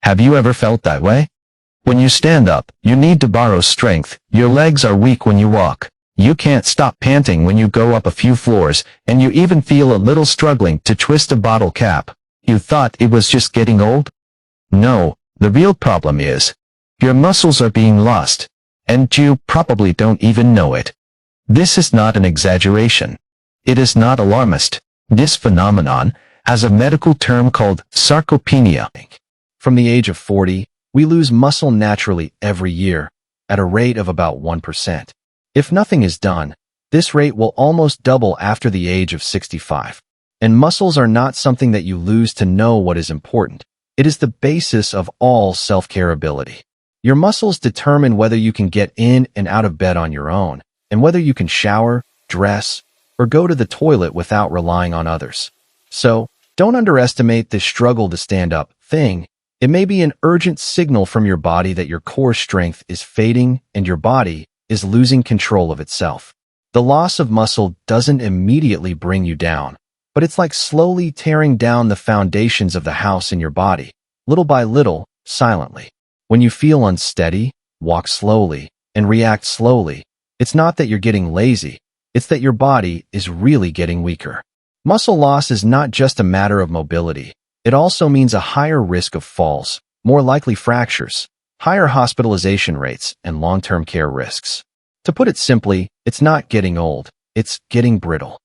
Have you ever felt that way? When you stand up, you need to borrow strength. Your legs are weak when you walk. You can't stop panting when you go up a few floors, and you even feel a little struggling to twist a bottle cap. You thought it was just getting old? No, the real problem is, your muscles are being lost, and you probably don't even know it. This is not an exaggeration. It is not alarmist. This phenomenon has a medical term called sarcopenia. From the age of 40, we lose muscle naturally every year, at a rate of about 1%. If nothing is done, this rate will almost double after the age of 65. And muscles are not something that you lose to know what is important. It is the basis of all self-care ability. Your muscles determine whether you can get in and out of bed on your own, and whether you can shower, dress, or go to the toilet without relying on others. So, don't underestimate this struggle to stand up thing. It may be an urgent signal from your body that your core strength is fading and your body is losing control of itself. The loss of muscle doesn't immediately bring you down, but it's like slowly tearing down the foundations of the house in your body, little by little, silently. When you feel unsteady, walk slowly, and react slowly, it's not that you're getting lazy, it's that your body is really getting weaker. Muscle loss is not just a matter of mobility. It also means a higher risk of falls, more likely fractures, higher hospitalization rates, and long-term care risks. To put it simply, it's not getting old, it's getting brittle.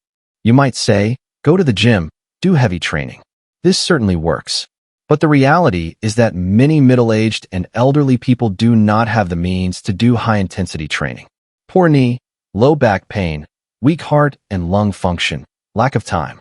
You might say, go to the gym, do heavy training. This certainly works. But the reality is that many middle-aged and elderly people do not have the means to do high-intensity training. Poor knee, low back pain, weak heart and lung function, lack of time.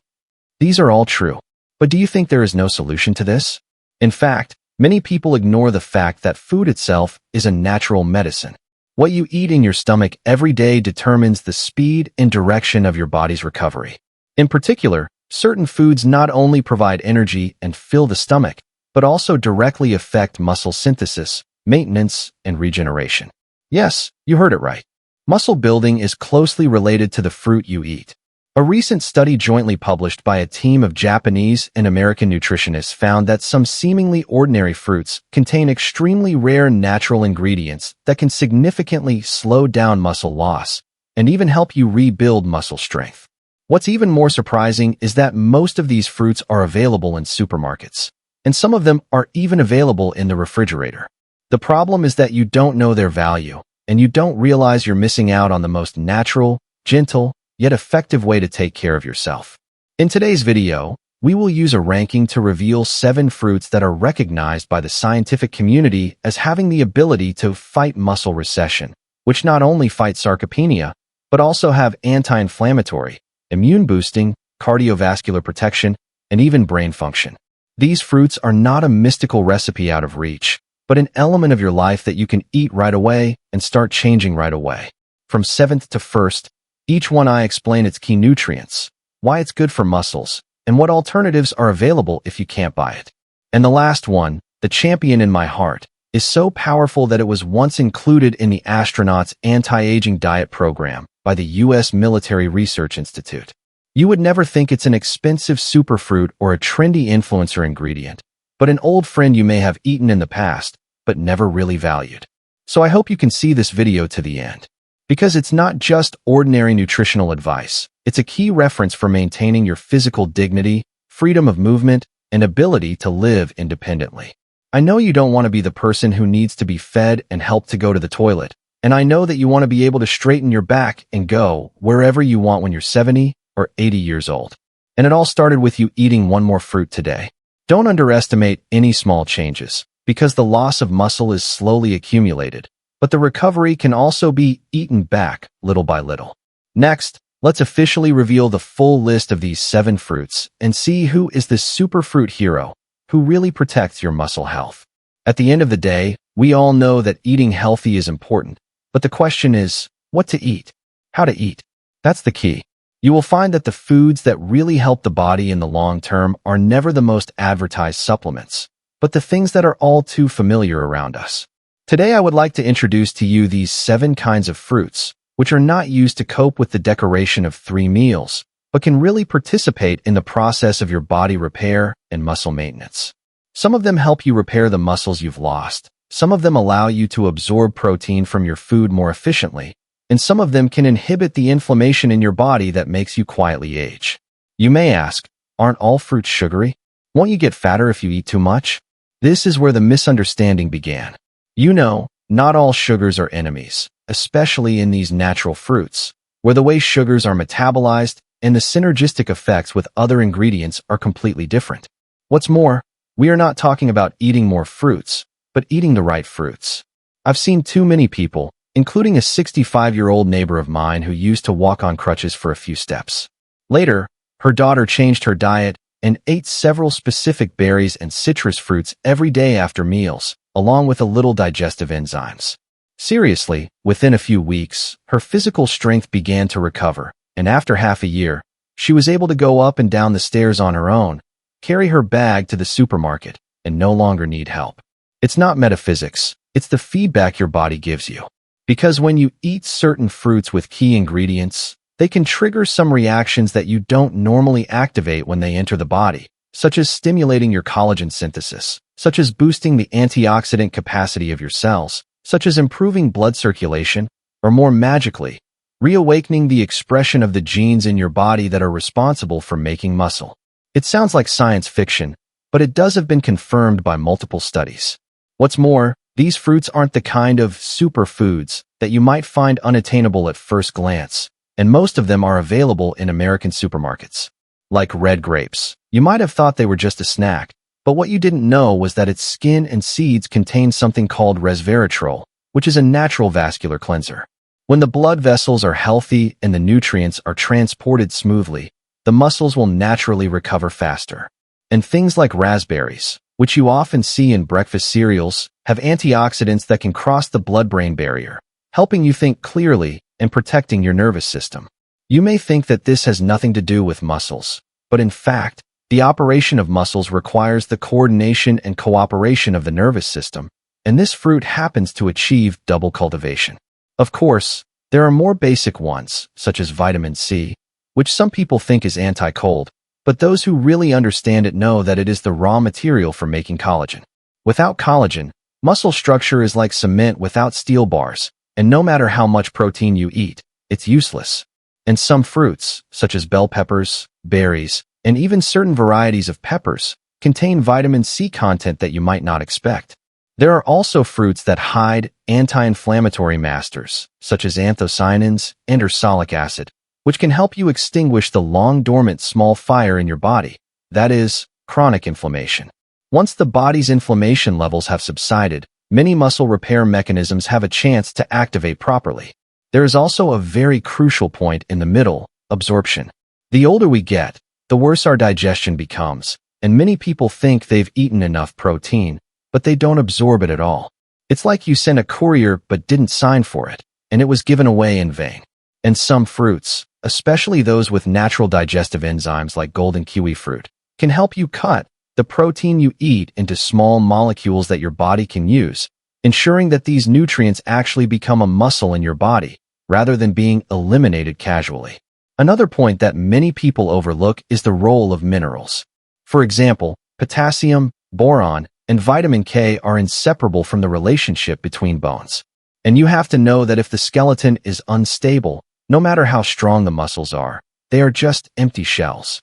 These are all true. But do you think there is no solution to this? In fact, many people ignore the fact that food itself is a natural medicine. What you eat in your stomach every day determines the speed and direction of your body's recovery. In particular, certain foods not only provide energy and fill the stomach, but also directly affect muscle synthesis, maintenance, and regeneration. Yes, you heard it right. Muscle building is closely related to the fruit you eat. A recent study jointly published by a team of Japanese and American nutritionists found that some seemingly ordinary fruits contain extremely rare natural ingredients that can significantly slow down muscle loss and even help you rebuild muscle strength. What's even more surprising is that most of these fruits are available in supermarkets, and some of them are even available in the refrigerator. The problem is that you don't know their value, and you don't realize you're missing out on the most natural, gentle, yet effective way to take care of yourself. In today's video, we will use a ranking to reveal 7 fruits that are recognized by the scientific community as having the ability to fight muscle recession, which not only fight sarcopenia, but also have anti-inflammatory, immune-boosting, cardiovascular protection, and even brain function. These fruits are not a mystical recipe out of reach, but an element of your life that you can eat right away and start changing right away. From 7th to 1st, each one I explain its key nutrients, why it's good for muscles, and what alternatives are available if you can't buy it. And the last one, the champion in my heart, is so powerful that it was once included in the astronauts' anti-aging diet program by the U.S. Military Research Institute. You would never think it's an expensive superfruit or a trendy influencer ingredient, but an old friend you may have eaten in the past, but never really valued. So I hope you can see this video to the end. Because it's not just ordinary nutritional advice, it's a key reference for maintaining your physical dignity, freedom of movement, and ability to live independently. I know you don't want to be the person who needs to be fed and helped to go to the toilet, and I know that you want to be able to straighten your back and go wherever you want when you're 70 or 80 years old. And it all started with you eating one more fruit today. Don't underestimate any small changes, because the loss of muscle is slowly accumulated, but the recovery can also be eaten back little by little. Next, let's officially reveal the full list of these 7 fruits and see who is this superfruit hero who really protects your muscle health. At the end of the day, we all know that eating healthy is important, but the question is, what to eat? How to eat? That's the key. You will find that the foods that really help the body in the long term are never the most advertised supplements, but the things that are all too familiar around us. Today I would like to introduce to you these 7 kinds of fruits, which are not used to cope with the decoration of 3 meals, but can really participate in the process of your body repair and muscle maintenance. Some of them help you repair the muscles you've lost. Some of them allow you to absorb protein from your food more efficiently, and some of them can inhibit the inflammation in your body that makes you quietly age. You may ask, aren't all fruits sugary? Won't you get fatter if you eat too much? This is where the misunderstanding began. You know, not all sugars are enemies, especially in these natural fruits, where the way sugars are metabolized and the synergistic effects with other ingredients are completely different. What's more, we are not talking about eating more fruits, but eating the right fruits. I've seen too many people, including a 65-year-old neighbor of mine who used to walk on crutches for a few steps. Later, her daughter changed her diet and ate several specific berries and citrus fruits every day after meals, along with a little digestive enzymes. Seriously, within a few weeks, her physical strength began to recover, and after half a year, she was able to go up and down the stairs on her own, carry her bag to the supermarket, and no longer need help. It's not metaphysics, it's the feedback your body gives you. Because when you eat certain fruits with key ingredients, they can trigger some reactions that you don't normally activate when they enter the body, such as stimulating your collagen synthesis, such as boosting the antioxidant capacity of your cells, such as improving blood circulation, or more magically, reawakening the expression of the genes in your body that are responsible for making muscle. It sounds like science fiction, but it does have been confirmed by multiple studies. What's more, these fruits aren't the kind of superfoods that you might find unattainable at first glance, and most of them are available in American supermarkets. Like red grapes, you might have thought they were just a snack, but what you didn't know was that its skin and seeds contain something called resveratrol, which is a natural vascular cleanser. When the blood vessels are healthy and the nutrients are transported smoothly, the muscles will naturally recover faster. And things like raspberries, which you often see in breakfast cereals, have antioxidants that can cross the blood-brain barrier, helping you think clearly and protecting your nervous system. You may think that this has nothing to do with muscles, but in fact, the operation of muscles requires the coordination and cooperation of the nervous system, and this fruit happens to achieve double cultivation. Of course, there are more basic ones, such as vitamin C, which some people think is anti-cold, but those who really understand it know that it is the raw material for making collagen. Without collagen, muscle structure is like cement without steel bars, and no matter how much protein you eat, it's useless. And some fruits, such as bell peppers, berries, and even certain varieties of peppers, contain vitamin C content that you might not expect. There are also fruits that hide anti-inflammatory masters, such as anthocyanins and ursolic acid, which can help you extinguish the long-dormant small fire in your body, that is, chronic inflammation. Once the body's inflammation levels have subsided, many muscle repair mechanisms have a chance to activate properly. There is also a very crucial point in the middle, absorption. The older we get, the worse our digestion becomes, and many people think they've eaten enough protein, but they don't absorb it at all. It's like you sent a courier but didn't sign for it, and it was given away in vain. And some fruits, especially those with natural digestive enzymes like golden kiwi fruit, can help you cut the protein you eat into small molecules that your body can use, ensuring that these nutrients actually become a muscle in your body, rather than being eliminated casually. Another point that many people overlook is the role of minerals. For example, potassium, boron, and vitamin K are inseparable from the relationship between bones. And you have to know that if the skeleton is unstable, no matter how strong the muscles are, they are just empty shells.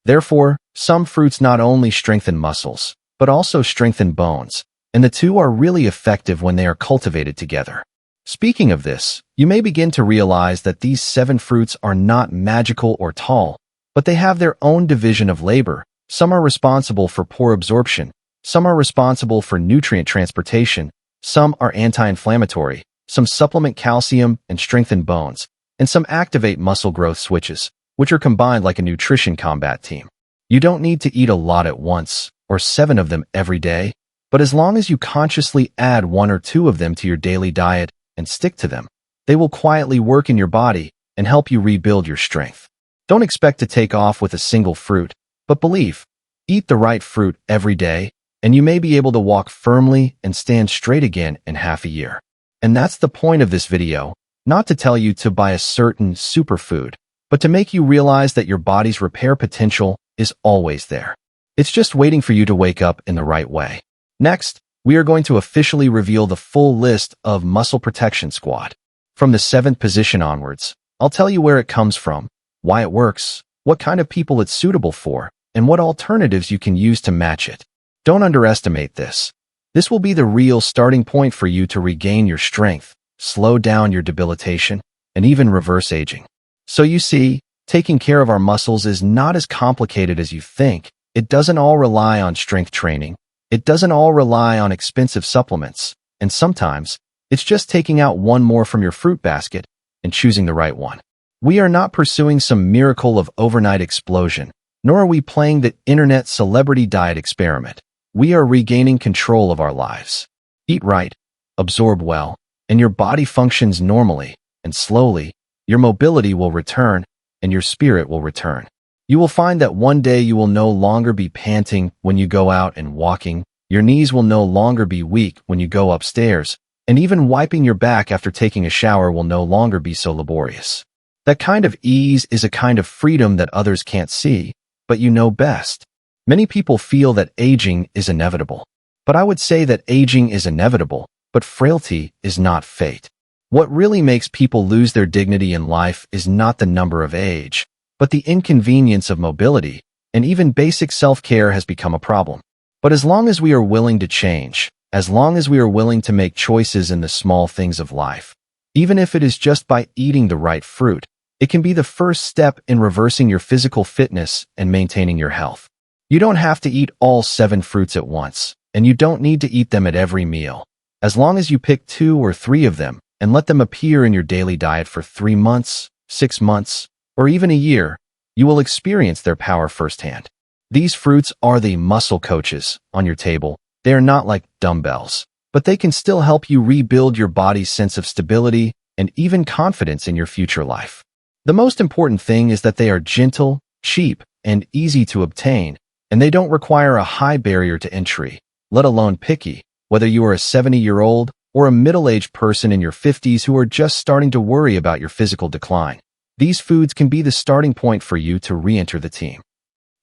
Therefore, some fruits not only strengthen muscles, but also strengthen bones, and the two are really effective when they are cultivated together. Speaking of this, you may begin to realize that these 7 fruits are not magical or tall, but they have their own division of labor. Some are responsible for poor absorption, some are responsible for nutrient transportation, some are anti-inflammatory, some supplement calcium and strengthen bones, and some activate muscle growth switches, which are combined like a nutrition combat team. You don't need to eat a lot at once, or 7 of them every day, but as long as you consciously add 1 or 2 of them to your daily diet and stick to them, they will quietly work in your body and help you rebuild your strength. Don't expect to take off with a single fruit, but believe, eat the right fruit every day, and you may be able to walk firmly and stand straight again in half a year. And that's the point of this video, not to tell you to buy a certain superfood, but to make you realize that your body's repair potential is always there. It's just waiting for you to wake up in the right way. Next, we are going to officially reveal the full list of muscle protection squat. From the 7th position onwards, I'll tell you where it comes from, why it works, what kind of people it's suitable for, and what alternatives you can use to match it. Don't underestimate this. This will be the real starting point for you to regain your strength, slow down your debilitation, and even reverse aging. So you see, taking care of our muscles is not as complicated as you think. It doesn't all rely on strength training. It doesn't all rely on expensive supplements. And sometimes, it's just taking out one more from your fruit basket and choosing the right one. We are not pursuing some miracle of overnight explosion, nor are we playing the internet celebrity diet experiment. We are regaining control of our lives. Eat right, absorb well, and your body functions normally, and slowly, your mobility will return, and your spirit will return. You will find that one day you will no longer be panting when you go out and walking, your knees will no longer be weak when you go upstairs, and even wiping your back after taking a shower will no longer be so laborious. That kind of ease is a kind of freedom that others can't see, but you know best. Many people feel that aging is inevitable. But I would say that aging is inevitable, but frailty is not fate. What really makes people lose their dignity in life is not the number of age, but the inconvenience of mobility, and even basic self-care has become a problem. But as long as we are willing to change, as long as we are willing to make choices in the small things of life, even if it is just by eating the right fruit, it can be the first step in reversing your physical fitness and maintaining your health. You don't have to eat all 7 fruits at once, and you don't need to eat them at every meal. As long as you pick 2 or 3 of them and let them appear in your daily diet for 3 months, 6 months, or even a year, you will experience their power firsthand. These fruits are the muscle coaches on your table. They are not like dumbbells, but they can still help you rebuild your body's sense of stability and even confidence in your future life. The most important thing is that they are gentle, cheap, and easy to obtain, and they don't require a high barrier to entry, let alone picky, whether you are a 70-year-old or a middle-aged person in your 50s who are just starting to worry about your physical decline. These foods can be the starting point for you to re-enter the team.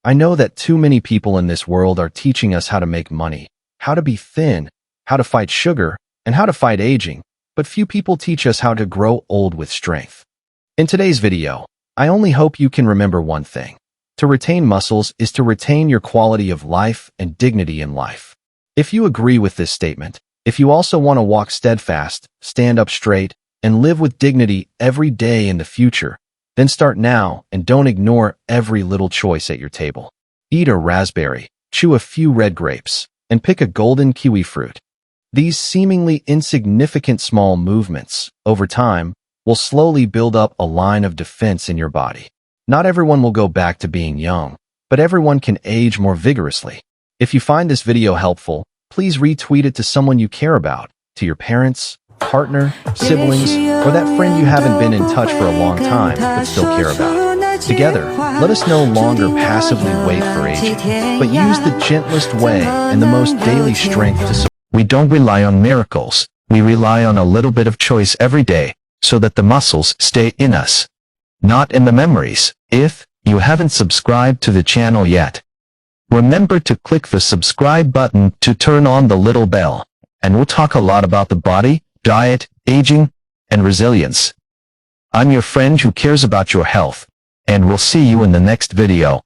I know that too many people in this world are teaching us how to make money, how to be thin, how to fight sugar, and how to fight aging, but few people teach us how to grow old with strength. In today's video, I only hope you can remember one thing. To retain muscles is to retain your quality of life and dignity in life. If you agree with this statement, if you also want to walk steadfast, stand up straight, and live with dignity every day in the future, then start now and don't ignore every little choice at your table. Eat a raspberry, chew a few red grapes, and pick a golden kiwi fruit. These seemingly insignificant small movements, over time, will slowly build up a line of defense in your body. Not everyone will go back to being young, but everyone can age more vigorously. If you find this video helpful, please retweet it to someone you care about, to your parents, partner, siblings, or that friend you haven't been in touch for a long time but still care about. Together, let us no longer passively wait for aging, but use the gentlest way and the most daily strength to support. We don't rely on miracles. We rely on a little bit of choice every day, so that the muscles stay in us, not in the memories. If you haven't subscribed to the channel yet, remember to click the subscribe button to turn on the little bell, and we'll talk a lot about the body, diet, aging, and resilience. I'm your friend who cares about your health, and we'll see you in the next video.